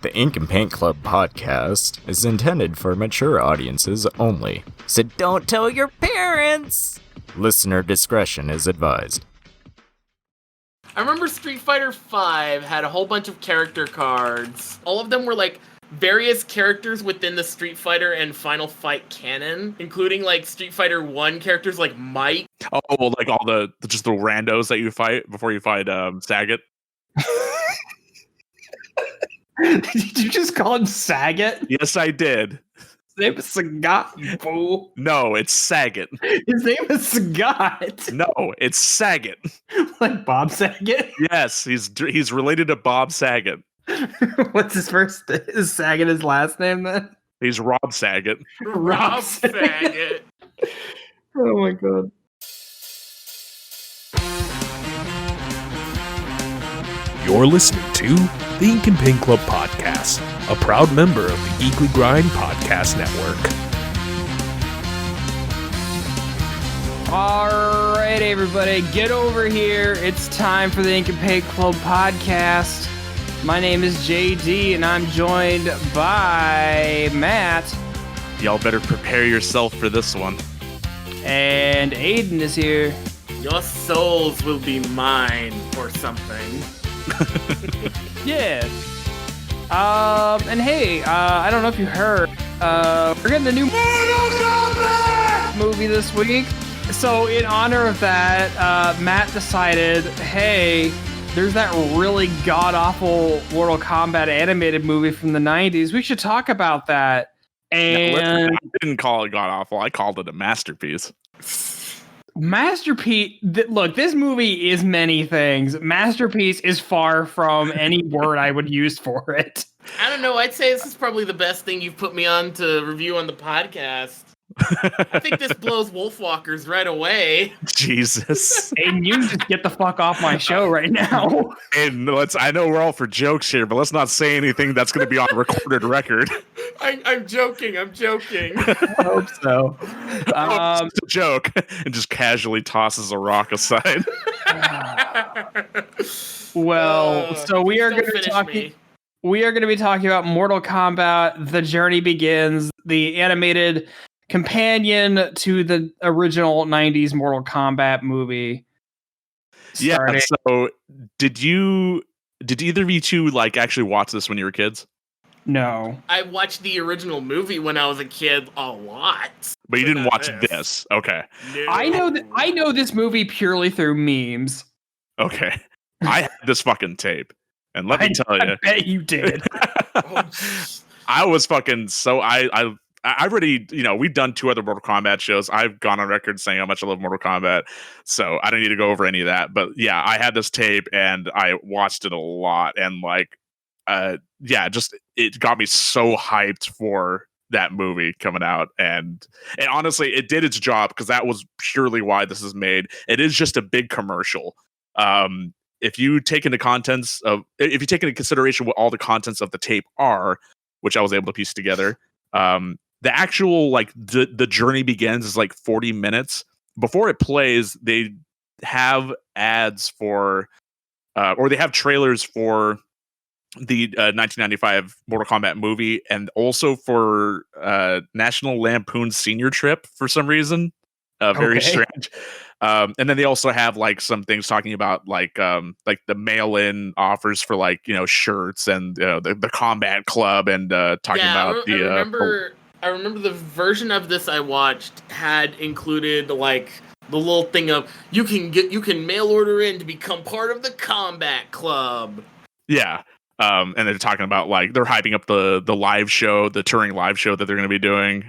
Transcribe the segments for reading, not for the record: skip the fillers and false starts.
The Ink and Paint Club podcast is intended for mature audiences only, so don't tell your parents! Listener discretion is advised. I remember Street Fighter V had a whole bunch of character cards. All of them were like various characters within the Street Fighter and Final Fight canon, including like Street Fighter 1 characters like Mike. Oh, like all the just the randos that you fight before you fight Sagat. Did you just call him Sagat? Yes, I did. His name is Sagat, you fool. No, it's Sagat. His name is Sagat. No, it's Sagat. Like Bob Saget? Yes, he's related to Bob Saget. What's his first? Is Saget his last name then? He's Rob Saget. Rob Saget. Oh my god. You're listening to the Ink and Paint Club podcast, a proud member of the Geekly Grind Podcast Network. All right, everybody, get over here. It's time for the Ink and Paint Club podcast. My name is JD, and I'm joined by Matt. Y'all better prepare yourself for this one. And Aiden is here. Your souls will be mine or something. Yeah. And hey, I don't know if you heard, we're getting a new Mortal Kombat movie this week. So in honor of that, Matt decided, hey, there's that really god-awful Mortal Kombat animated movie from the 90s. We should talk about that. And No, I didn't call it god-awful. I called it a masterpiece. Masterpiece. Look, this movie is many things. Masterpiece is far from any word I would use for it. I don't know. I'd say this is probably the best thing you've put me on to review on the podcast. I think this blows Wolfwalkers right away. Jesus. And you just get the fuck off my show right now. And I know we're all for jokes here, but let's not say anything that's going to be on recorded record. I'm joking. I'm joking. I hope so. It's just a joke. And just casually tosses a rock aside. Well, so we are Don't going to finish talk. me. We are going to be talking about Mortal Kombat: The Journey Begins, the animated companion to the original 90s Mortal Kombat movie. Yeah, Starting- so did either of you two like actually watch this when you were kids? No. I watched the original movie when I was a kid a lot. But you didn't not watch this. Okay. No. I know this movie purely through memes. Okay. I had this fucking tape. And let me tell you. I bet you did. Oh, I was fucking I already, we've done 2 other Mortal Kombat shows. I've gone on record saying how much I love Mortal Kombat. So I don't need to go over any of that. But yeah, I had this tape and I watched it a lot. And it got me so hyped for that movie coming out. And honestly, it did its job because that was purely why this is made. It is just a big commercial. If you take into consideration what all the contents of the tape are, which I was able to piece together, the actual the journey begins is like 40 minutes. Before it plays, they have ads for or they have trailers for the 1995 Mortal Kombat movie and also for National Lampoon's Senior Trip for some reason. Very strange. And then they also have like some things talking about like the mail-in offers for shirts and the combat club and talking about I remember the version of this I watched had included like the little thing of you can mail order in to become part of the combat club. Yeah. And they're talking about like they're hyping up the live show, the touring live show that they're going to be doing.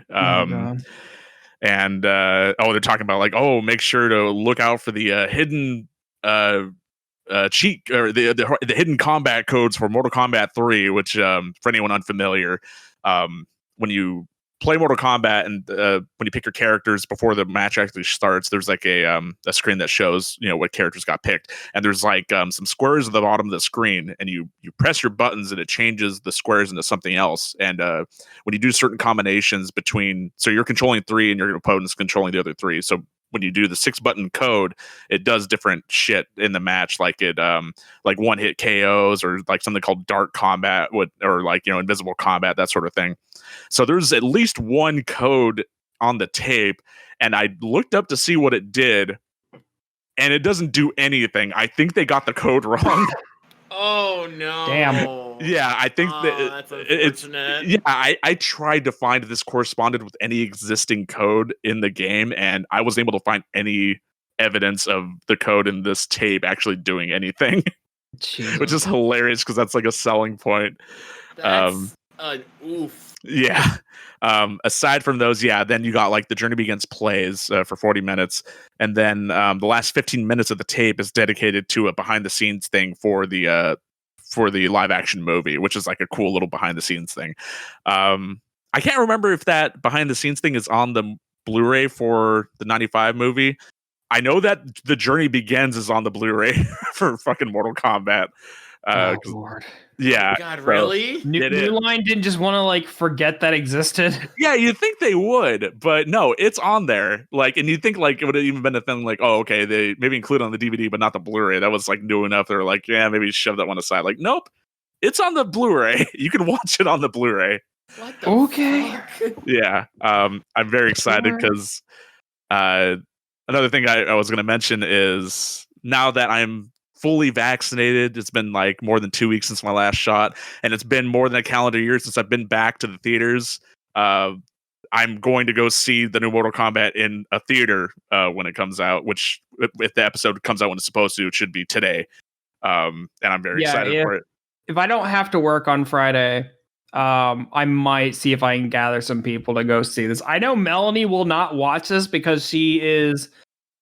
And they're talking about like, make sure to look out for the hidden cheat or the hidden combat codes for Mortal Kombat 3, which for anyone unfamiliar, when you play Mortal Kombat and when you pick your characters before the match actually starts, there's like a screen that shows what characters got picked, and there's like some squares at the bottom of the screen, and you press your buttons and it changes the squares into something else. And when you do certain combinations so you're controlling 3 and your opponent's controlling the other 3. So when you do the 6-button code, it does different shit in the match, like it like one hit KOs or like something called dark combat or like, you know, invisible combat, that sort of thing. So there's at least one code on the tape, and I looked up to see what it did, and it doesn't do anything. I think they got the code wrong. Oh no! Damn. Yeah, I think that's unfortunate. Yeah, I tried to find if this corresponded with any existing code in the game, and I wasn't able to find any evidence of the code in this tape actually doing anything, which is hilarious because that's like a selling point. That's oof. Yeah. Aside from those, yeah, then you got like the Journey Begins plays for 40 minutes, and then the last 15 minutes of the tape is dedicated to a behind the scenes thing for the live action movie, which is like a cool little behind the scenes thing. I can't remember if that behind the scenes thing is on the Blu-ray for the 95 movie. I know that the Journey Begins is on the Blu-ray for fucking Mortal Kombat. Oh, Lord. Yeah. God, really? New Line didn't just want to like forget that existed. Yeah, you'd think they would, but no, it's on there. Like, and you'd think like it would have even been a thing like, oh, okay, they maybe include it on the DVD, but not the Blu-ray. That was like new enough. They're like, yeah, maybe shove that one aside. Like, nope, it's on the Blu-ray. You can watch it on the Blu-ray. What the Okay. fuck? Yeah, I'm very excited because another thing I was going to mention is now that I'm fully vaccinated, it's been like more than 2 weeks since my last shot, and it's been more than a calendar year since I've been back to the theaters. I'm going to go see the new Mortal Kombat in a theater when it comes out, which if the episode comes out when it's supposed to, it should be today. And I'm very excited for it. If I don't have to work on Friday, I might see if I can gather some people to go see this. I know Melanie will not watch this because she is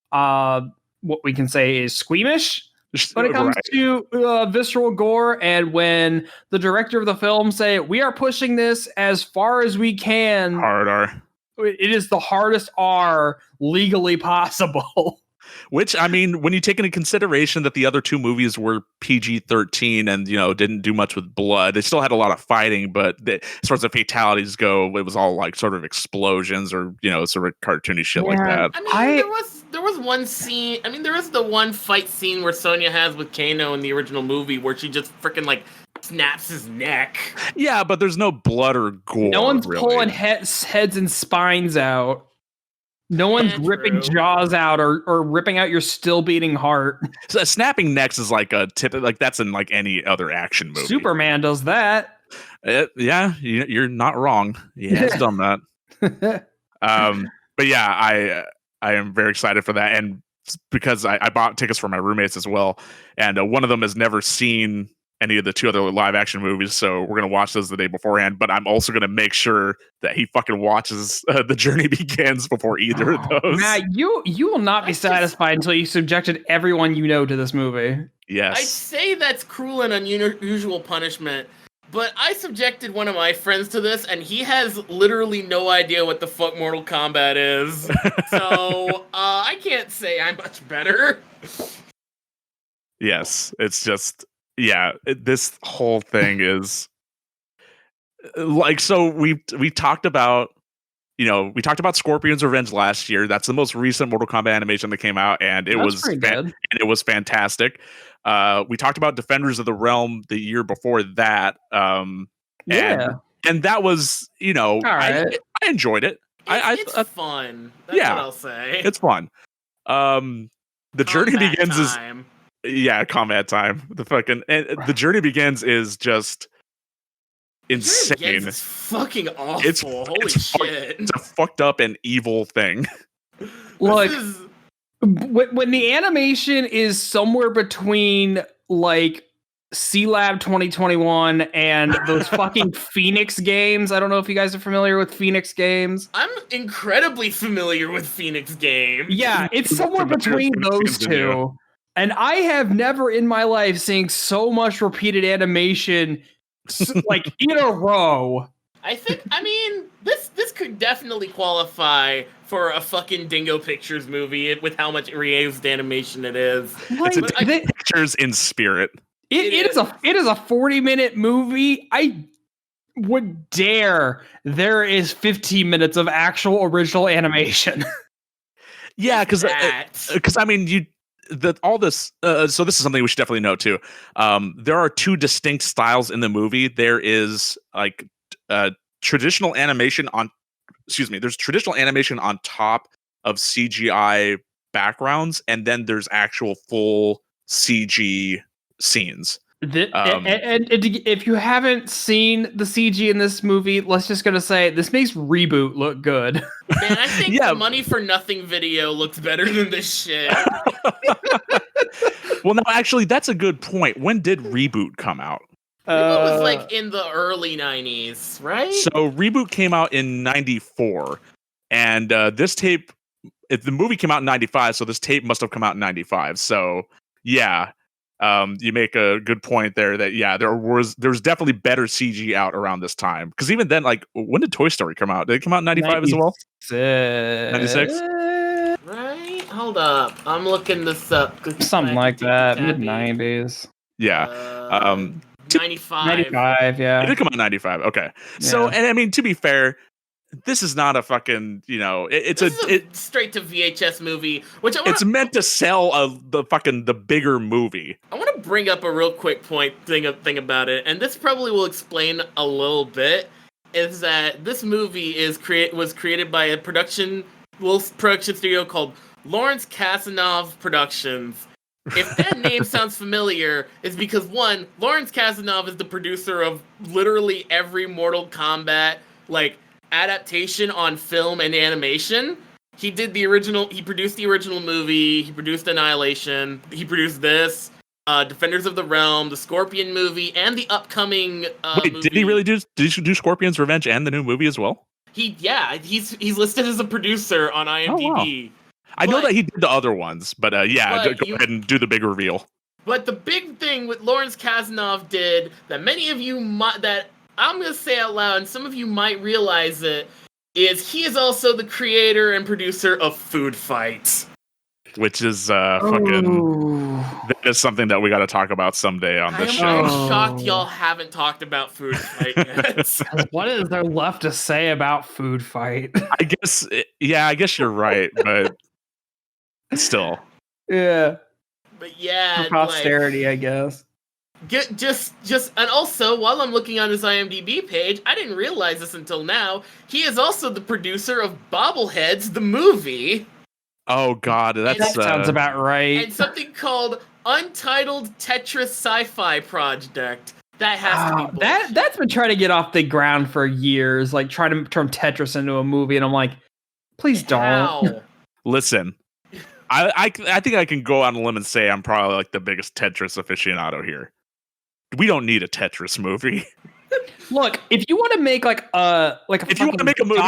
what we can say is squeamish when it comes to visceral gore. And when the director of the film say, we are pushing this as far as we can. Hard R. It is the hardest R legally possible. Which, I mean, when you take into consideration that the other two movies were PG-13 and, you know, didn't do much with blood, they still had a lot of fighting, but as far as the fatalities go, it was all like sort of explosions or, you know, sort of cartoony shit like that. I mean, there was one scene. I mean, there was the one fight scene where Sonya has with Kano in the original movie where she just freaking like snaps his neck. Yeah, but there's no blood or gore. No one's really pulling heads and spines out. No one's ripping jaws out or ripping out your still beating heart. So snapping necks is like a tip, like that's in like any other action movie. Superman does that. Yeah, you're not wrong. He has done that. But yeah, I am very excited for that, and because I bought tickets for my roommates as well, and one of them has never seen any of the two other live action movies, so we're gonna watch those the day beforehand. But I'm also gonna make sure that he fucking watches The Journey Begins before either of those. Matt, you will not be satisfied until you subjected everyone you know to this movie. Yes, I'd say that's cruel and unusual punishment, but I subjected one of my friends to this, and he has literally no idea what the fuck Mortal Kombat is. So I can't say I'm much better. Yes, it's just. Yeah, this whole thing is like, so we talked about, you know, we talked about Scorpion's Revenge last year. That's the most recent Mortal Kombat animation that came out, and it was fantastic. We talked about Defenders of the Realm the year before that, and that was, you know, right. I enjoyed it. It's fun. That's what I'll say. It's fun. The Journey Begins time. Is. Yeah, combat time. The Journey Begins is just insane. It's fucking awful. Holy shit. It's a fucked up and evil thing. Like, when the animation is somewhere between like C-Lab 2021 and those fucking Phoenix games. I don't know if you guys are familiar with Phoenix games. I'm incredibly familiar with Phoenix games. Yeah, it's somewhere between those two. And I have never in my life seen so much repeated animation like in a row. I mean, this could definitely qualify for a fucking Dingo Pictures movie with how much reused animation it is. It's a Dingo Pictures in spirit. It is a 40-minute movie. I would dare there is 15 minutes of actual original animation. Yeah, because That. I mean all this. So this is something we should definitely note too. There are two distinct styles in the movie. There is like traditional animation on. Excuse me. There's traditional animation on top of CGI backgrounds, and then there's actual full CG scenes. And if you haven't seen the CG in this movie, let's just gonna say this makes Reboot look good. Man, I think the Money for Nothing video looks better than this shit. Well, no, actually, that's a good point. When did Reboot come out? Reboot was like in the early 90s, right? So Reboot came out in 94, and this tape, if the movie came out in 95, so this tape must have come out in 95. So yeah, you make a good point there that there's definitely better CG out around this time, because even then, like, when did Toy Story come out? Did it come out in 95 as well? 96? Right? Hold up, I'm looking this up. Something like that, mid 90s. Yeah. 95. 95, yeah. It did come out in 95. Okay. Yeah. So, and I mean, to be fair, this is not a fucking, it's straight to VHS movie, which it's meant to sell the bigger movie. I want to bring up a real quick thing about it, and this probably will explain a little bit, is that this movie was created by a production studio called Lawrence Kasanoff Productions. If that name sounds familiar, it's because one, Lawrence Kasanoff is the producer of literally every Mortal Kombat adaptation on film and animation. He produced the original movie, he produced Annihilation, he produced this, Defenders of the Realm, the Scorpion movie, and the upcoming Wait, movie. Did he do Scorpion's Revenge and the new movie as well? He's listed as a producer on IMDb. Oh, wow. I know that he did the other ones, but go ahead and do the big reveal. But the big thing with Lawrence Kasanoff did that many of you that I'm going to say out loud, and some of you might realize it, is he is also the creator and producer of Food Fight. Which is that is something that we got to talk about someday on this show. I'm shocked y'all haven't talked about Food Fight yet. What is there left to say about Food Fight? I guess you're right, but still. Yeah. But yeah. For posterity, I guess. And also, while I'm looking on his IMDb page, I didn't realize this until now, he is also the producer of Bobbleheads, the movie. Oh God, that sounds about right. And something called Untitled Tetris Sci-Fi Project. That has to be bullshit. That's been trying to get off the ground for years, like trying to turn Tetris into a movie, and I'm like, please don't. How? Listen, I think I can go on a limb and say I'm probably like the biggest Tetris aficionado here. We don't need a Tetris movie. Look, if you want to make if you want to make a movie,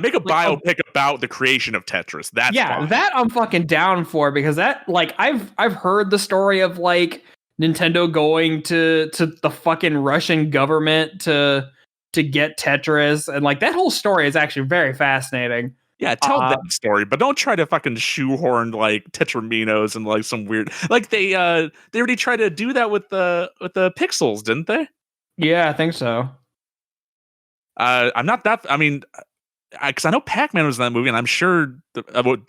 make a biopic about the creation of Tetris. That's fine. That I'm fucking down for, because that I've heard the story of Nintendo going to the fucking Russian government to get Tetris, and that whole story is actually very fascinating. Yeah, tell that story, but don't try to fucking shoehorn Tetraminos and some weird they already tried to do that with the Pixels, didn't they? Yeah, I think so. I'm not that. I mean, because I know Pac-Man was in that movie, and I'm sure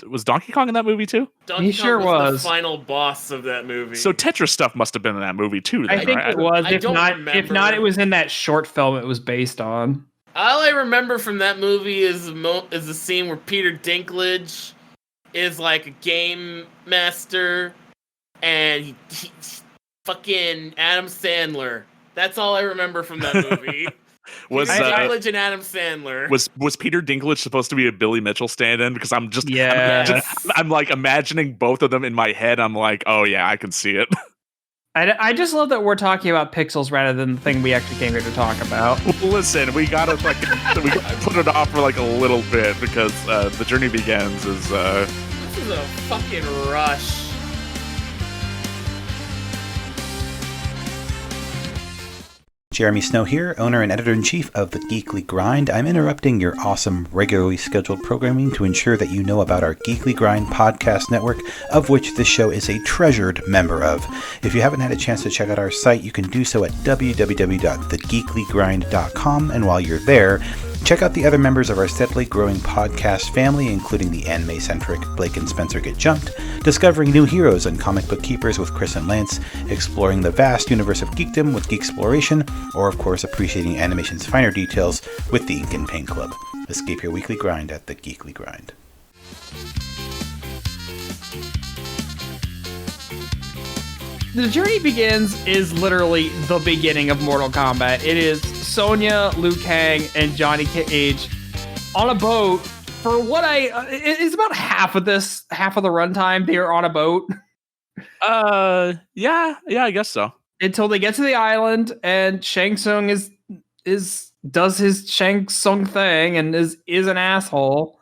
was Donkey Kong in that movie too. Donkey Kong was the final boss of that movie. So Tetris stuff must have been in that movie too. Then, I think right? it was. If not, it was in that short film it was based on. All I remember from that movie is the scene where Peter Dinklage is a game master, and he fucking Adam Sandler. That's all I remember from that movie. Was Dinklage and Adam Sandler. Was Peter Dinklage supposed to be a Billy Mitchell stand-in? Because I'm imagining both of them in my head. I'm like, oh yeah, I can see it. I just love that we're talking about Pixels rather than the thing we actually came here to talk about. Listen, we gotta put it off for a little bit, because The Journey Begins is This is a fucking rush. Jeremy Snow here, owner and editor-in-chief of The Geekly Grind. I'm interrupting your awesome, regularly scheduled programming to ensure that you know about our Geekly Grind podcast network, of which this show is a treasured member of. If you haven't had a chance to check out our site, you can do so at www.thegeeklygrind.com, and while you're there, Check out the other members of our steadily growing podcast family, including the anime-centric Blake and Spencer Get Jumped, discovering new heroes and comic book keepers with Chris and Lance, exploring the vast universe of geekdom with Geeksploration, or of course appreciating animation's finer details with the Ink and Paint Club. Escape your weekly grind at the Geekly Grind. The Journey Begins is literally the beginning of Mortal Kombat. It is Sonya, Liu Kang, and Johnny Cage on a boat for what it's about half of the runtime. They're on a boat. Yeah, I guess so. Until they get to the island and Shang Tsung does his Shang Tsung thing and is an asshole.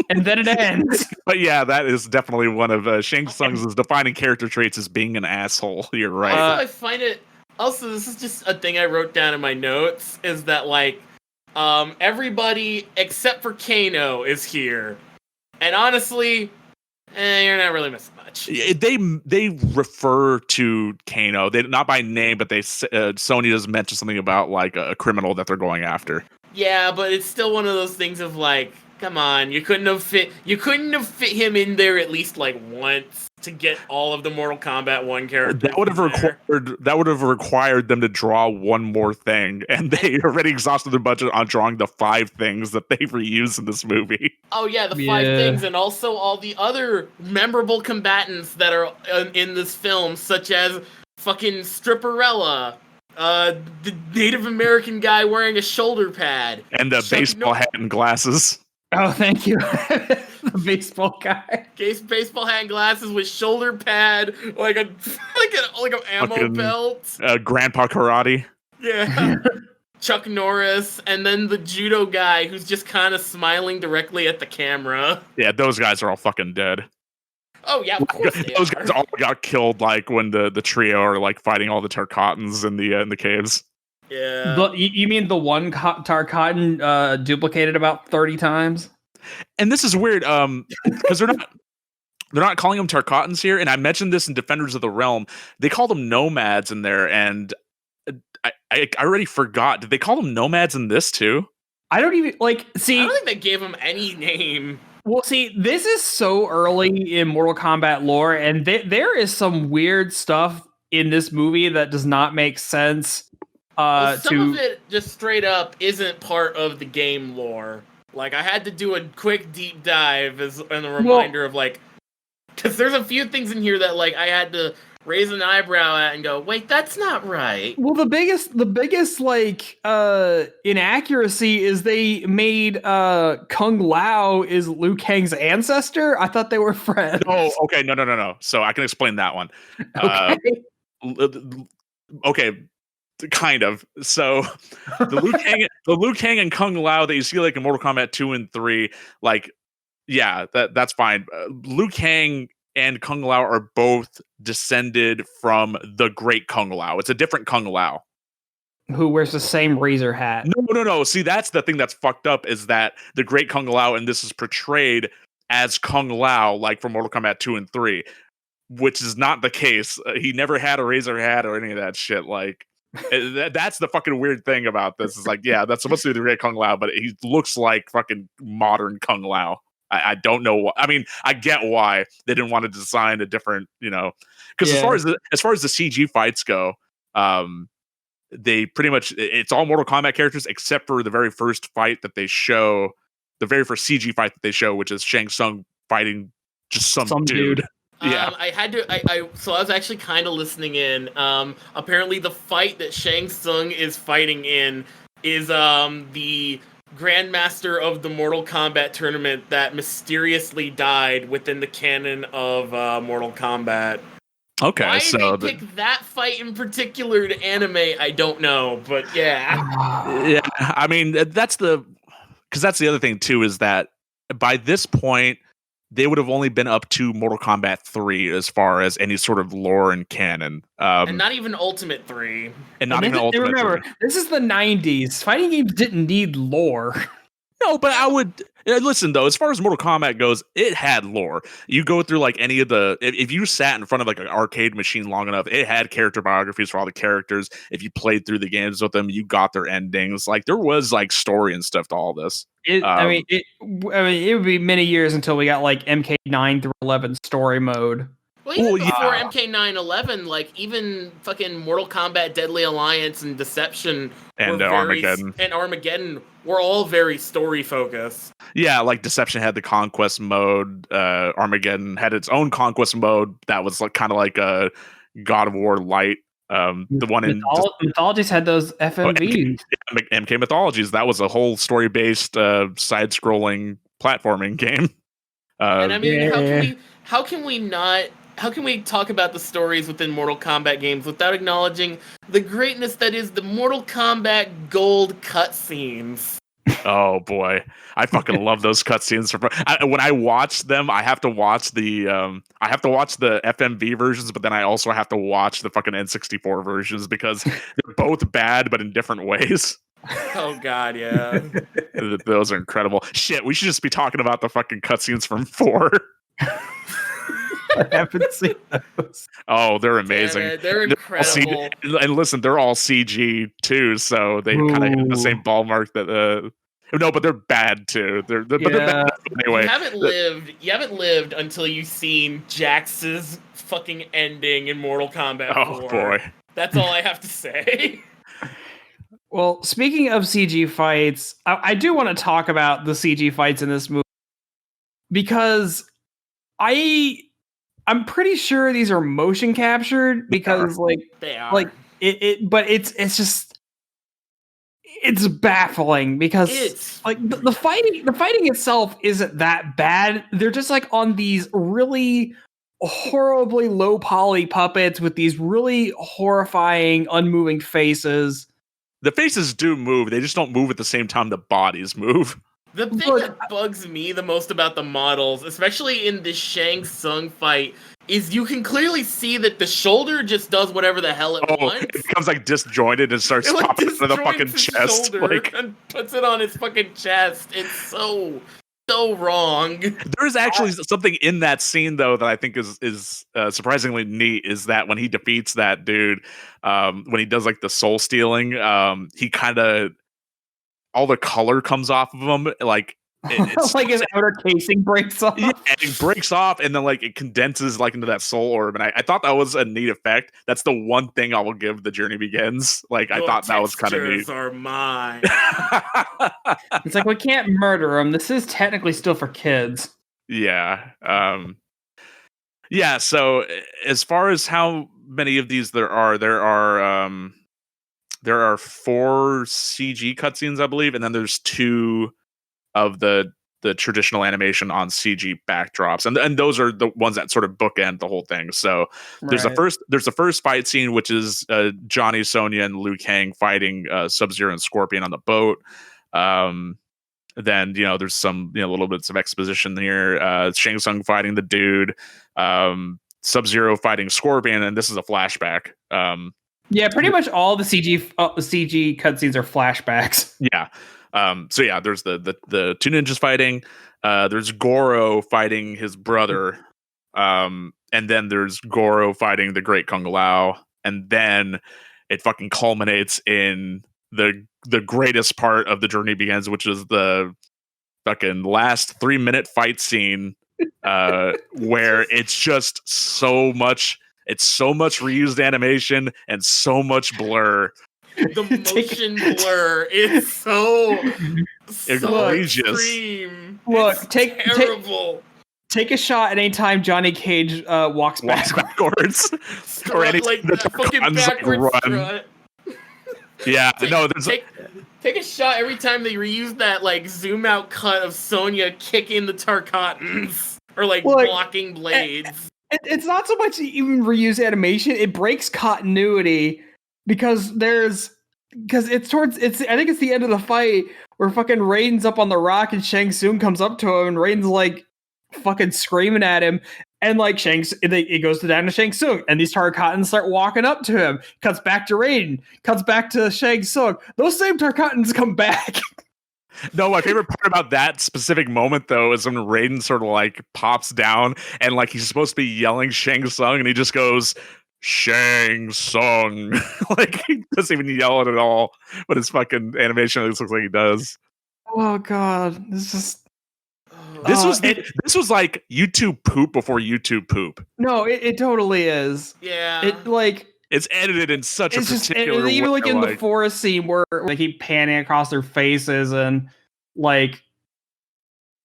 And then it ends. But yeah, that is definitely one of Shang Tsung's defining character traits as being an asshole. You're right. I find it. Also, this is just a thing I wrote down in my notes. Is that like, everybody except for Kano is here, and honestly, you're not really missing much. They refer to Kano, they not by name, but Sony does mention something about like a criminal that they're going after. Yeah, but it's still one of those things of like, come on, you couldn't have fit him in there at least like once to get all of the Mortal Kombat 1 characters. That would have required them to draw one more thing, and they already exhausted their budget on drawing the 5 things that they reused in this movie. Oh yeah, the 5 things, and also all the other memorable combatants that are in this film, such as fucking Stripperella, the Native American guy wearing a shoulder pad, and the baseball hat and glasses. Oh, thank you. The baseball guy. Baseball hat and glasses with shoulder pad, like an ammo fucking belt. Grandpa Karate. Yeah. Chuck Norris, and then the judo guy who's just kind of smiling directly at the camera. Yeah, those guys are all fucking dead. Oh yeah, of course those guys all got killed like when the trio are like fighting all the Tarkatans in the caves. Yeah. You mean the one Tarkatan duplicated about 30 times? And this is weird, because they're not calling them Tarkatans here. And I mentioned this in Defenders of the Realm. They call them nomads in there, and I already forgot. Did they call them nomads in this too? I don't even see. I don't think they gave them any name. Well, see, this is so early in Mortal Kombat lore, and there is some weird stuff in this movie that does not make sense. Some of it just straight up isn't part of the game lore. Like, I had to do a quick deep dive as a reminder of like, because there's a few things in here that like I had to raise an eyebrow at and go, wait, that's not right. Well, the biggest like inaccuracy is they made Kung Lao is Liu Kang's ancestor. I thought they were friends. Oh, okay, no. So I can explain that one. Okay. Kind of. So the Liu Kang and Kung Lao that you see like in Mortal Kombat 2 and 3, like, yeah, that's fine. Liu Kang and Kung Lao are both descended from the great Kung Lao. It's a different Kung Lao. Who wears the same razor hat. No. See, that's the thing that's fucked up, is that the great Kung Lao, and this is portrayed as Kung Lao, like from Mortal Kombat 2 and 3, which is not the case. He never had a razor hat or any of that shit. Like, that's the fucking weird thing about this. Is like, yeah, that's supposed to be the great Kung Lao, but he looks like fucking modern Kung Lao. I don't know why. I mean, I get why they didn't want to design a different, because as far as the CG fights go, they pretty much, it's all Mortal Kombat characters except for the very first fight that they show, the very first CG fight that they show, which is Shang Tsung fighting just some dude. Yeah. So I was actually kind of listening in. Apparently the fight that Shang Tsung is fighting in is the Grandmaster of the Mortal Kombat tournament that mysteriously died within the canon of Mortal Kombat. Okay, why so they pick that fight in particular to animate, I don't know, but yeah. Yeah, I mean, that's the other thing too, is that by this point they would have only been up to Mortal Kombat 3 as far as any sort of lore and canon. And not even Ultimate 3. And not even Ultimate 3. Remember, this is the 90s. Fighting games didn't need lore. No, but I would listen though. As far as Mortal Kombat goes, it had lore. You go through like any of the if you sat in front of like an arcade machine long enough, it had character biographies for all the characters. If you played through the games with them, you got their endings. Like there was like story and stuff to all this. It would be many years until we got like MK9 through 11 story mode. Well, even before MK9/11, like even fucking Mortal Kombat, Deadly Alliance, and Deception and Armageddon were all very story focused. Yeah, like Deception had the conquest mode. Armageddon had its own conquest mode that was like kind of like a God of War light. The one in Mythologies had those FMVs. MK Mythologies, that was a whole story based side-scrolling platforming game. And I mean, how can we talk about the stories within Mortal Kombat games without acknowledging the greatness that is the Mortal Kombat Gold cutscenes? Oh boy, I fucking love those cutscenes. When I watch them, I have to watch the FMV versions, but then I also have to watch the fucking N64 versions because they're both bad, but in different ways. Oh god, yeah. Those are incredible. Shit, we should just be talking about the fucking cutscenes from 4. I haven't seen those. Oh, they're amazing. They're incredible. And listen, they're all CG too, so they kind of hit the same ballpark that. No, but they're bad too. But they're bad anyway. You haven't lived until you've seen Jax's fucking ending in Mortal Kombat 4. Oh boy, that's all I have to say. Well, speaking of CG fights, I do want to talk about the CG fights in this movie because I'm pretty sure these are motion captured because they are. Like but it's just it's baffling because it's like the fighting itself isn't that bad. They're just like on these really horribly low poly puppets with these really horrifying unmoving faces. The faces do move. They just don't move at the same time the bodies move. The thing that bugs me the most about the models, especially in the Shang Tsung fight, is you can clearly see that the shoulder just does whatever the hell it wants. It becomes like disjointed and starts popping into the fucking chest. And puts it on his fucking chest. It's so wrong. There is actually something in that scene though that I think is surprisingly neat. Is that when he defeats that dude, when he does like the soul stealing, he kind of all the color comes off of him, like it's like his outer casing breaks off. Yeah, and it breaks off, and then like it condenses like into that soul orb. And I thought that was a neat effect. That's the one thing I will give The Journey Begins. Like I thought that was kind of neat. Are mine. It's like we can't murder him. This is technically still for kids. Yeah. Yeah. So as far as how many of these there are 4 CG cutscenes, I believe, and then there's 2 of the traditional animation on CG backdrops, and those are the ones that sort of bookend the whole thing. So there's the first fight scene, which is Johnny, Sonya, and Liu Kang fighting Sub-Zero and Scorpion on the boat. Then there's some little bits of exposition here. Shang Tsung fighting the dude, Sub-Zero fighting Scorpion, and this is a flashback. Yeah, pretty much all the CG cutscenes are flashbacks. Yeah. So yeah, there's the 2 ninjas fighting. There's Goro fighting his brother, and then there's Goro fighting the Great Kung Lao, and then it fucking culminates in the greatest part of The Journey Begins, which is the fucking last 3-minute fight scene, where it's just so much. It's so much reused animation and so much blur. The motion blur is so egregious. Extreme. Look, it's terrible. Take a shot at any time Johnny Cage walks backwards. Or any like that fucking backwards run. Yeah, take a shot every time they reuse that like zoom out cut of Sonya kicking the Tarkatans or like blocking blades. It's not so much even reuse animation; it breaks continuity. Because I think it's the end of the fight where fucking Raiden's up on the rock and Shang Tsung comes up to him and Raiden's like fucking screaming at him, and like it goes down to Shang Tsung and these Tarkatans start walking up to him. Cuts back to Raiden, cuts back to Shang Tsung. Those same Tarkatans come back. No, my favorite part about that specific moment though is when Raiden sort of like pops down and like he's supposed to be yelling Shang Tsung and he just goes Shang Tsung. Like he doesn't even yell it at all, but his fucking animation at least looks like he does. Oh god, it's just This was like YouTube poop before YouTube poop. no, it totally is. Yeah. It like It's edited in such a it's just particular way. even like in the forest scene where they keep panning across their faces and like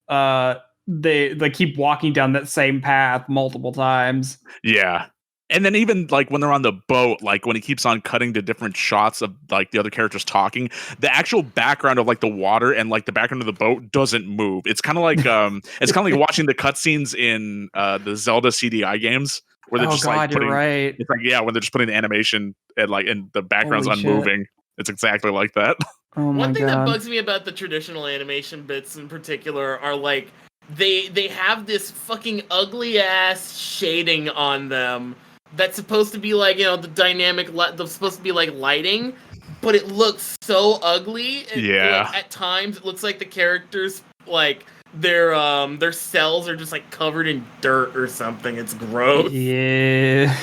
they keep walking down that same path multiple times. Yeah. And then even like when they're on the boat, like when he keeps on cutting to different shots of like the other characters talking, the actual background of like the water and like the background of the boat doesn't move. It's kind of like it's kind of like watching the cutscenes in the Zelda CDI games where they're just like putting, you're right. It's like when they're just putting the animation and like and the background's Holy unmoving. It's exactly like that. Oh my One thing god. that bugs me about the traditional animation bits in particular are like they have this fucking ugly ass shading on them that's supposed to be like, you know, the dynamic that's supposed to be like lighting, but it looks so ugly. Like, at times it looks like the characters like their cells are just like covered in dirt or something. It's gross. Yeah.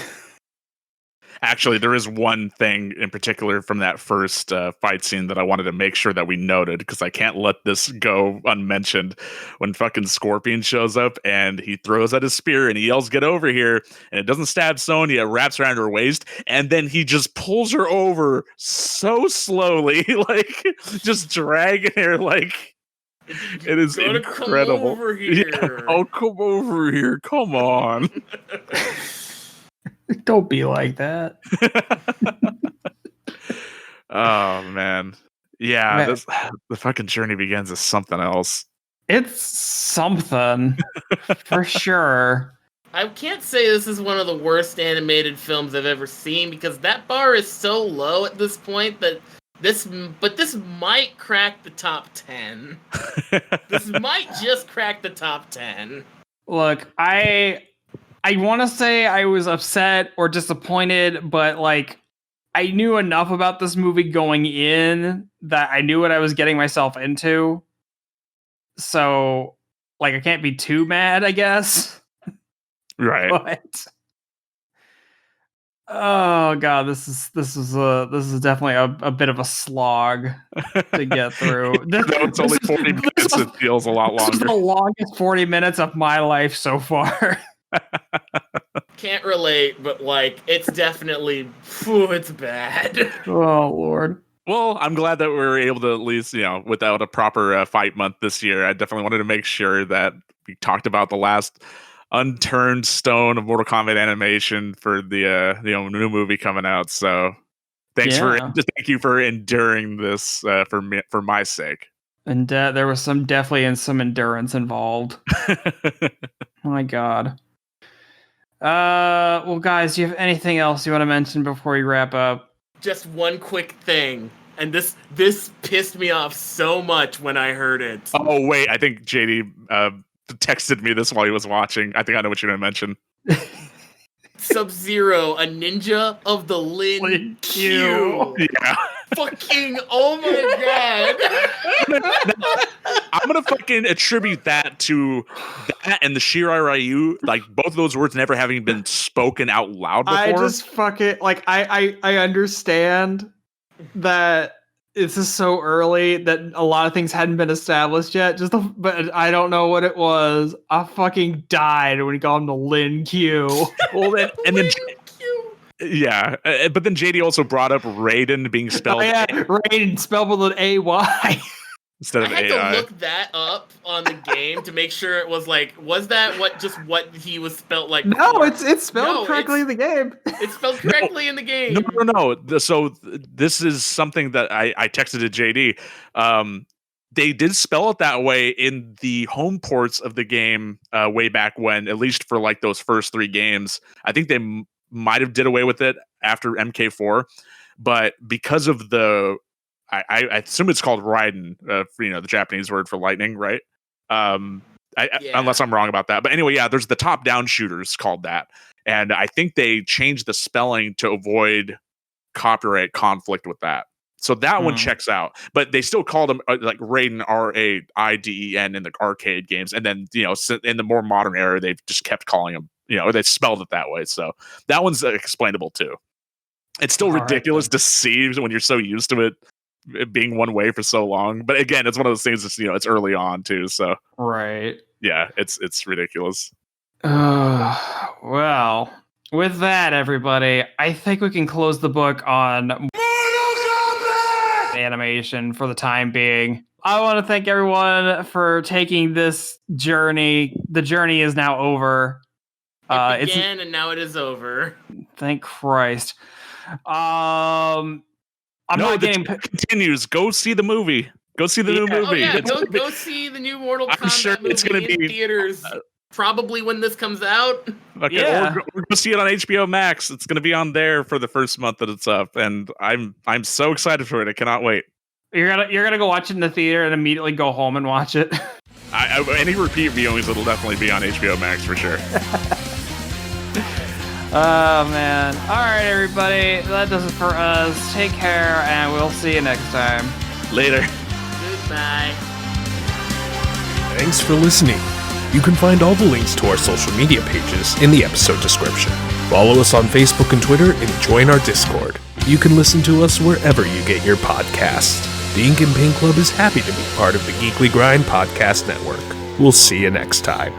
Actually, there is one thing in particular from that first fight scene that I wanted to make sure that we noted because I can't let this go unmentioned. When fucking Scorpion shows up and he throws out his spear and he yells, "Get over here!" and it doesn't stab Sonya, it wraps around her waist, and then he just pulls her over so slowly, like just dragging her like. It is incredible. Come over here. Yeah, oh, come over here! Come on. Don't be like that. Oh man, yeah. The fucking journey begins is something else. It's something for sure. I can't say this is one of the worst animated films I've ever seen because that bar is so low at this point that this might crack the top 10. This might just crack the top 10. Look, I want to say I was upset or disappointed, but like I knew enough about this movie going in that I knew what I was getting myself into. So, like, I can't be too mad, I guess. Right. But oh god, this is definitely a bit of a slog to get through. It's only 40 minutes. It feels a lot longer. This is the longest 40 minutes of my life so far. Can't relate, but like it's definitely it's bad. Oh lord. Well, I'm glad that we were able to at least, you know, without a proper fight month this year. I definitely wanted to make sure that we talked about the last unturned stone of Mortal Kombat animation for the new movie coming out. So thank you for enduring this for my sake. And there was definitely some endurance involved. Oh my god. Well, guys, do you have anything else you want to mention before we wrap up? Just one quick thing, and this pissed me off so much when I heard it. Oh wait, I think JD texted me this while he was watching. I think I know what you're gonna mention. Sub-Zero, a ninja of the Lin Q. Yeah. Fucking oh my god. I'm gonna fucking attribute that to that and the Shirai Ryu, like both of those words never having been spoken out loud before. I just fucking like I understand that this is so early that a lot of things hadn't been established yet. But I don't know what it was. I fucking died when he called him the Lin Q. Well, and then yeah, but then JD also brought up Raiden being spelled. Oh, yeah, Raiden spelled with an AY instead of I had AI. to look that up on the game to make sure it was like, was that what he was spelled like? No, before? it's spelled correctly in the game. It's spelled correctly in the game. No. So this is something that I texted to JD. They did spell it that way in the home ports of the game way back when, at least for like those first 3 games. I think they might have did away with it after MK4, but because of the, I assume it's called Raiden, the Japanese word for lightning, right? Unless I'm wrong about that. But anyway, yeah, there's the top-down shooters called that, and I think they changed the spelling to avoid copyright conflict with that. So that one checks out, but they still called him like Raiden, Raiden in the arcade games. And then, in the more modern era, they've just kept calling him, or they spelled it that way. So that one's explainable too. It's still ridiculous to see when you're so used to it being one way for so long. But again, it's one of those things that's, it's early on too. So, right. Yeah, it's ridiculous. Well, with that, everybody, I think we can close the book on animation for the time being. I want to thank everyone for taking this journey. The journey is now over. It began and now it is over. Thank Christ. Continues. Go see the movie. Go see the new movie. Oh, yeah, go see the new Mortal Kombat movie. It's going to be in theaters probably when this comes out. Okay, yeah. Or go see it on HBO Max. It's going to be on there for the first month that it's up, and I'm so excited for it. I cannot wait. You're gonna go watch it in the theater and immediately go home and watch it. Any repeat viewings, it'll definitely be on HBO Max for sure. Oh man! All right, everybody, that does it for us. Take care, and we'll see you next time. Later. Goodbye. Thanks for listening. You can find all the links to our social media pages in the episode description. Follow us on Facebook and Twitter and join our Discord. You can listen to us wherever you get your podcasts. The Ink and Paint Club is happy to be part of the Geekly Grind Podcast Network. We'll see you next time.